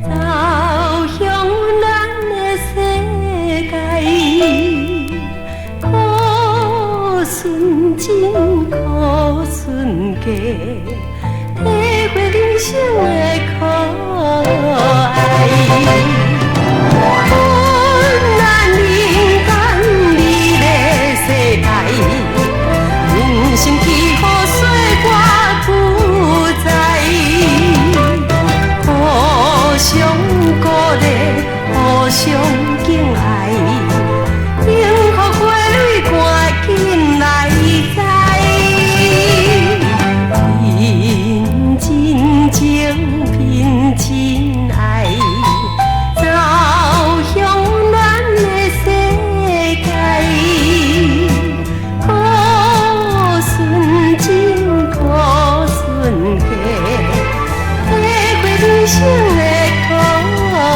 走向咱的世界。可顺真，可顺假，体会人生的可爱。困难人间美丽世界，人生起雨水我不知。互相鼓励，互相敬爱，幸福花蕊赶紧来栽。拼真情，拼真爱，走向咱的世界。可顺真，可顺假，体会人生的可爱。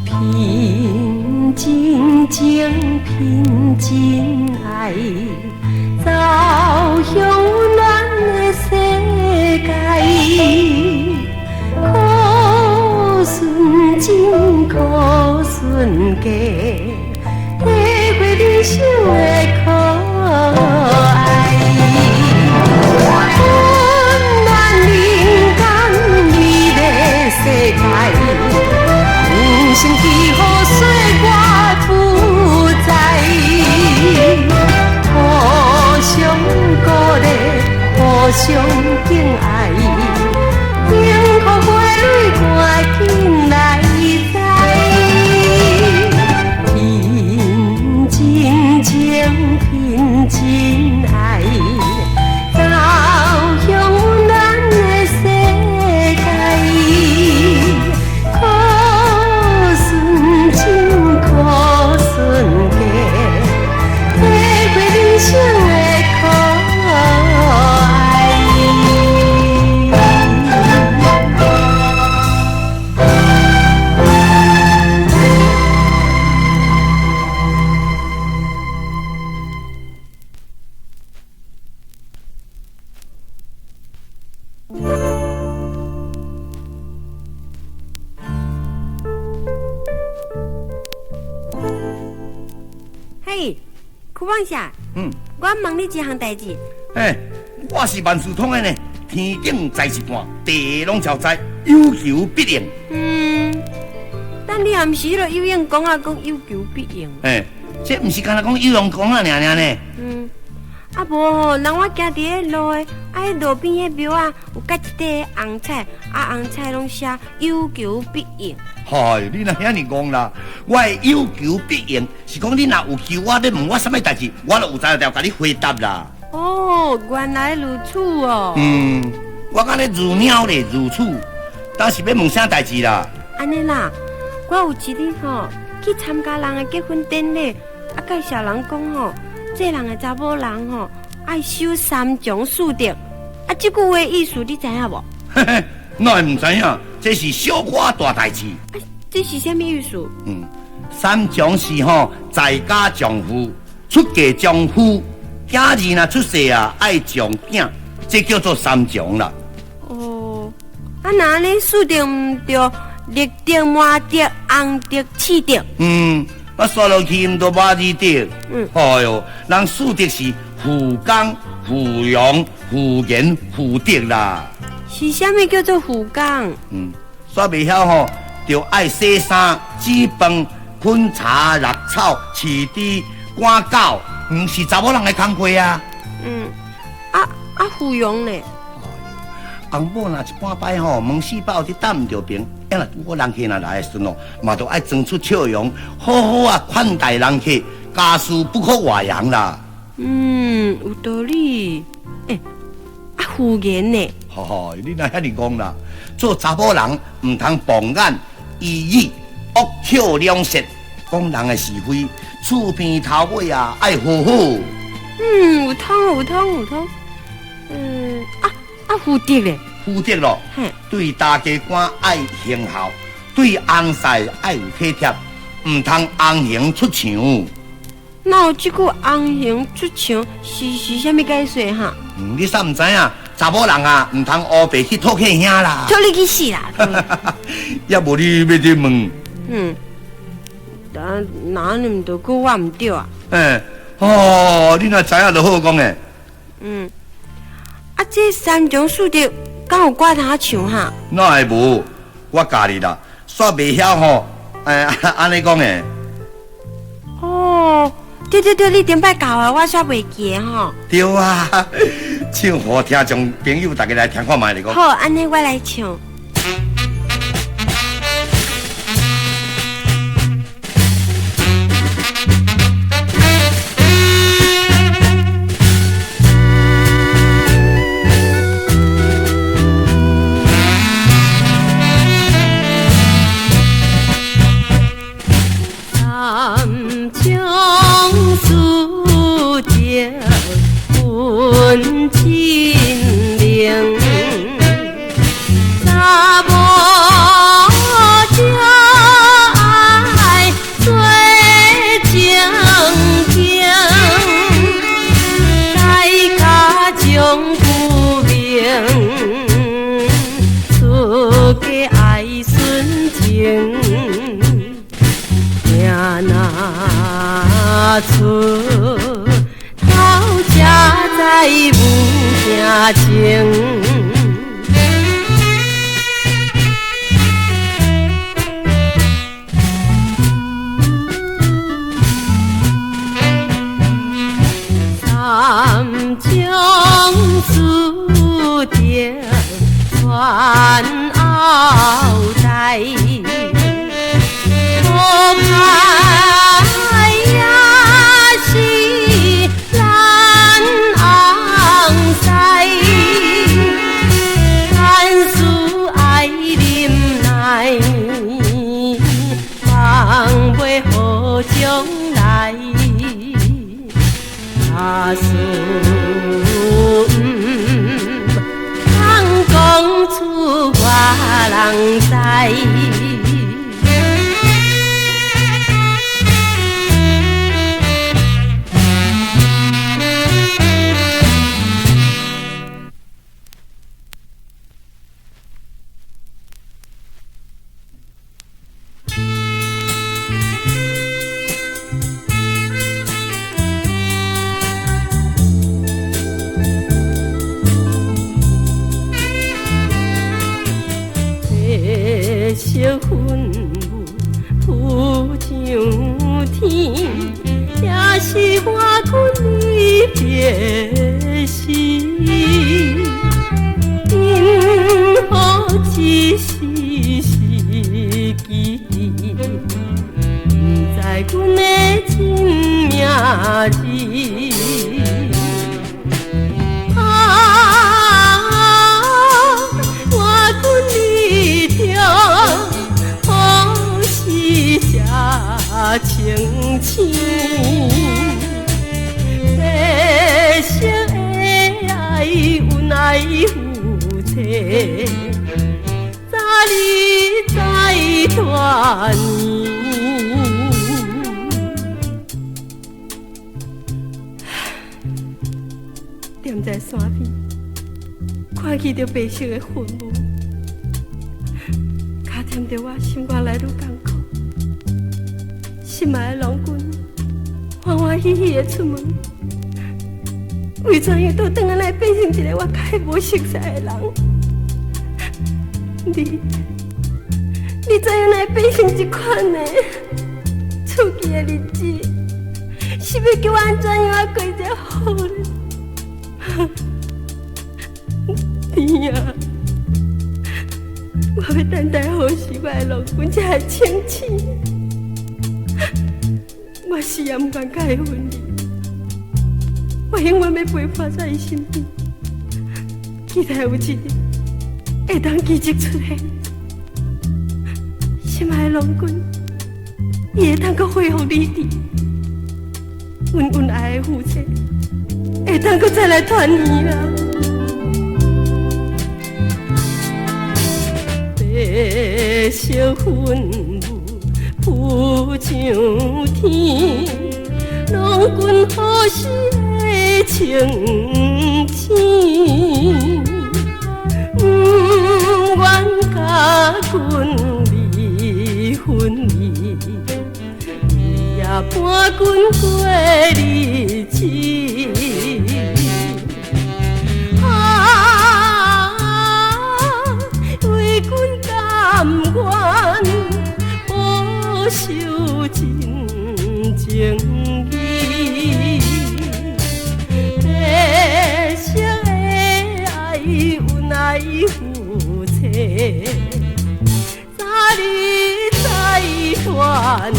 拼真情，拼真爱，走向咱的世界。可顺真，可顺假，体会人生的可爱。温暖人间美丽世界。人生起雨水我不知，互相鼓励，互相敬爱，幸福花蕊赶紧来栽。拼真情，拼真爱，走向咱的世界。可顺真，可顺假，体会人生的可爱。嘿，苦王侠，我问你一项代志。我是万事通的呢，天顶在一半，地下拢照知，有求必应。但你也毋是迄个有用讲啊，讲有求必应。这毋是干那讲有用讲啊，尔呢。啊无吼，人我行伫迄路的，迄路边迄庙啊，有盖一块红彩，红彩拢写有求必应。你若遐尼讲啦，我的有求必应，是讲你若有求我，你问我啥物代志，我就有才调甲你回答啦。原来如此哦。我敢咧如鸟咧如此，当是要问啥代志啦？安尼啦，我有一日吼去参加人的结婚典礼，介绍人讲吼，这人的查某人吼爱守三从四德，这句话意思你知影无？哪会唔知影？这是小可大代志。这是什么意思？三从是在家丈夫，出嫁丈夫，囝儿若出世爱将囝，这叫做三从啦。那安尼四德唔对，绿德、麻德、红德、赤德。说落去唔都马字德。人四德是富刚、富荣、富言、富德啦。是啥物叫做富刚？煞袂晓就爱洗衫、煮饭、烹茶、落草、饲猪、赶狗，是查某人的工课啊。富荣呢？翁某若一半摆问四百有打唔着平，若拄好人客若来的时阵嘛都爱装出笑容，好好款待人客，家事不可外扬啦。有道理。富言呢？你若遐尼讲啦，做查某人唔通妨眼、异语、恶口两舌，讲人的是非，厝边头尾啊爱好好。有通。福德咧，福德咯，对大家官爱行孝，对翁婿爱有体贴，唔通翁行出墙。那有这句翁行出墙是啥物解说哈？你啥唔知啊？查某人啊，唔通乌白去讨客兄啦。叫你去死啦！也无你要得问。但哪那么多句话唔对啊？你若知影就好讲诶。这三种数德敢有挂他唱哈？哪会无？我教你啦，煞袂晓吼。安尼讲诶。对，你顶摆教啊，我煞袂记吼。对啊，唱好听众朋友大家来听看卖嚟讲。好，安尼我来唱。踮在山边，看见着白色的坟墓，卡添着我心肝内愈艰苦。心爱的郎君，欢欢喜喜的出门，为怎样都当来变成一个我较无熟悉的人？你怎样来变成这款呢？出奇的日子，是要叫我安怎样过一个好日？天啊！我要等待何时我的郎君才会清醒？我死也不愿甲伊分离，我永远要陪伴在伊身边，期待有一日会当奇迹出现。心爱的郎君，伊会当阁恢复理智，阮恩爱的夫妻会当阁再来团圆啦。白色云雾浮上天，浪君何时会清醒？不愿甲君离分离，也伴君过日子。为君甘愿保守真情义，白色的爱恩爱夫妻，早日再团圆。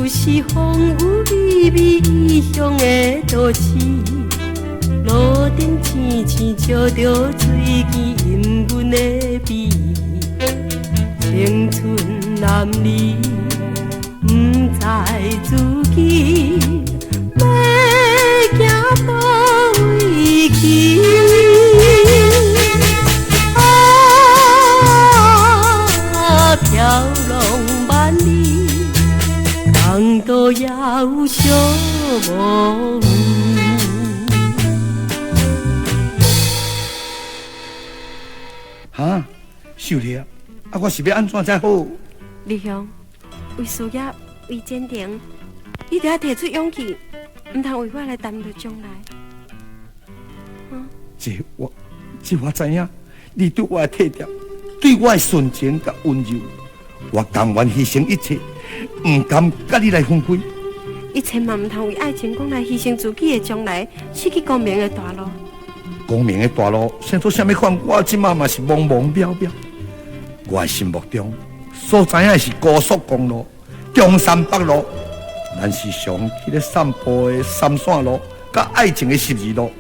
是风雨微微异乡的都市，路灯青青照着水间氤氲的美，青春男女不知自己要行倒位去。飘浪万里，江都也有小无味。哈，秀丽啊，我是要安怎才好？立雄，为事业，为坚定，你得要提出勇气，唔通为我来耽误将来。这我知影，你对我的体贴，对我的纯情甲温柔，我甘愿牺牲一切，唔甘甲你来分开。你千万唔通为爱情讲来牺牲自己的将来，失去光明的大路。光明的大路，生做啥物款？我即马嘛是茫茫渺渺。我的心目中所知影的是高速公路、中山北路，咱是常去咧散步的三线路，甲爱情的12路。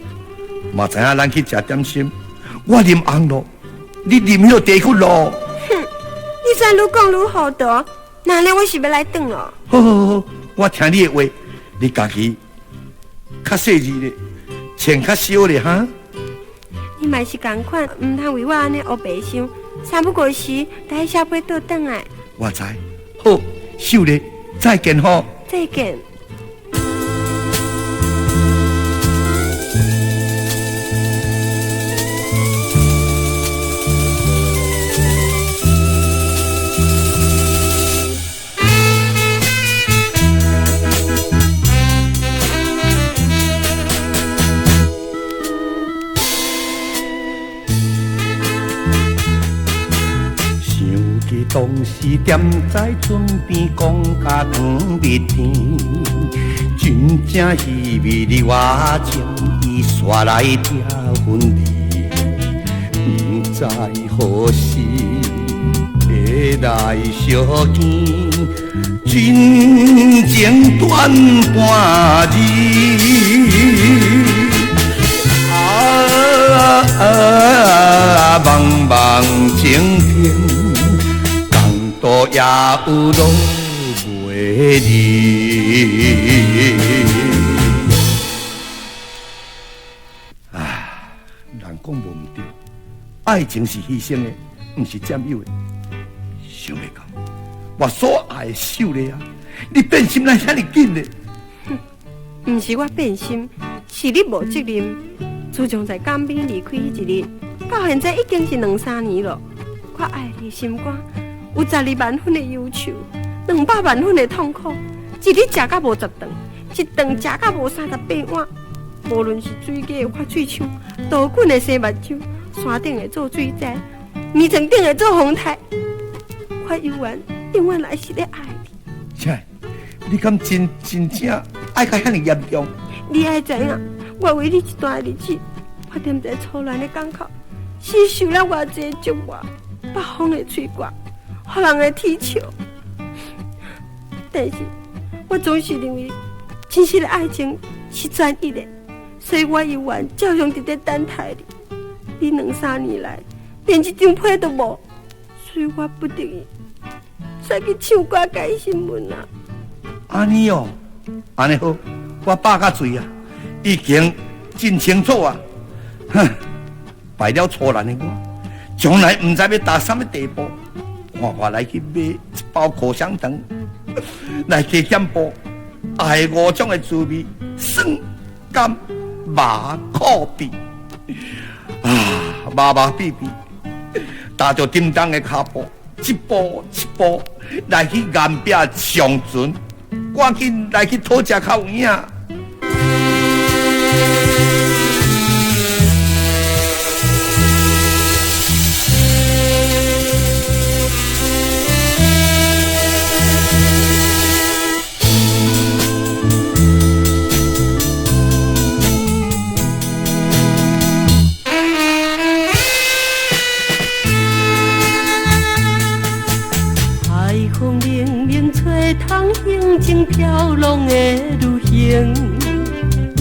嘛知影咱去食点心，我啉红路，你啉迄地骨路。哼，你怎愈讲愈好道？那呢，我是要来转咯。好，我听你的话，你家己较细致咧，穿较少咧哈。你嘛是同款，唔通为我安尼黑白想，三不五时带小飞倒转来。我知，好，秀丽，再见吼。再见。当时踮在船边讲甲长蜜甜，真正稀微你我情伊煞来听分离，不知何时会来相见，真情断半日。茫茫情天。路也有路袂离，人讲无唔对，爱情是牺牲的，唔是占有的。想袂到，我所爱的秀丽啊，你变心来遐尼紧嘞！唔是我变心，是你无责任。自从在江边离开迄一日，到现在已经是2-3年了。我爱你心肝。有12万分的忧愁，200万分的痛苦，一日食甲无10顿，一顿食甲无38碗。无论是水家的发水枪，刀棍的生目睭，山顶的做水灾，泥层顶的做风台，我永远来是咧爱你。切，你敢真正爱甲遐尼严重？你爱知影，我为你一段日子，我踮在粗乱的港口，是受了偌济折磨，北风的吹刮，予人的踢笑。但是，我总是认为，真实的爱情是专一的，所以我永远照常伫咧等待你。你2-3年来连一张被都无，所以我不得已再去唱歌改新闻啊。安尼哦，安尼好，我饱甲醉啊，已经真清楚啊。哼，败了粗烂的我，将来唔知要到什么地步。看我来去买一包口香糖，来加减补爱5种的滋味：酸、甘、麻、苦、味。啊，麻麻痹痹，踏着叮当的脚步，一步一步来去岩壁上船，赶紧来去讨食较有影。情飘浪的旅行，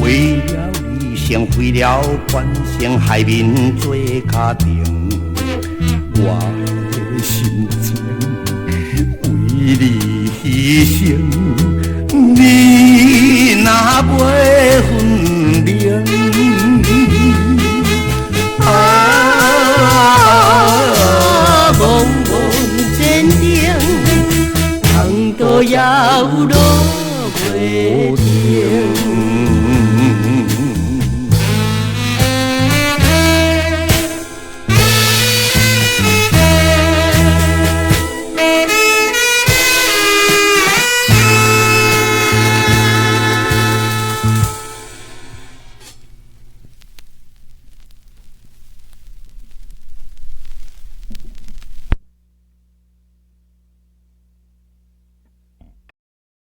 为了理想，为了关心海面做家庭，我的心情为你牺牲，你若袂分明。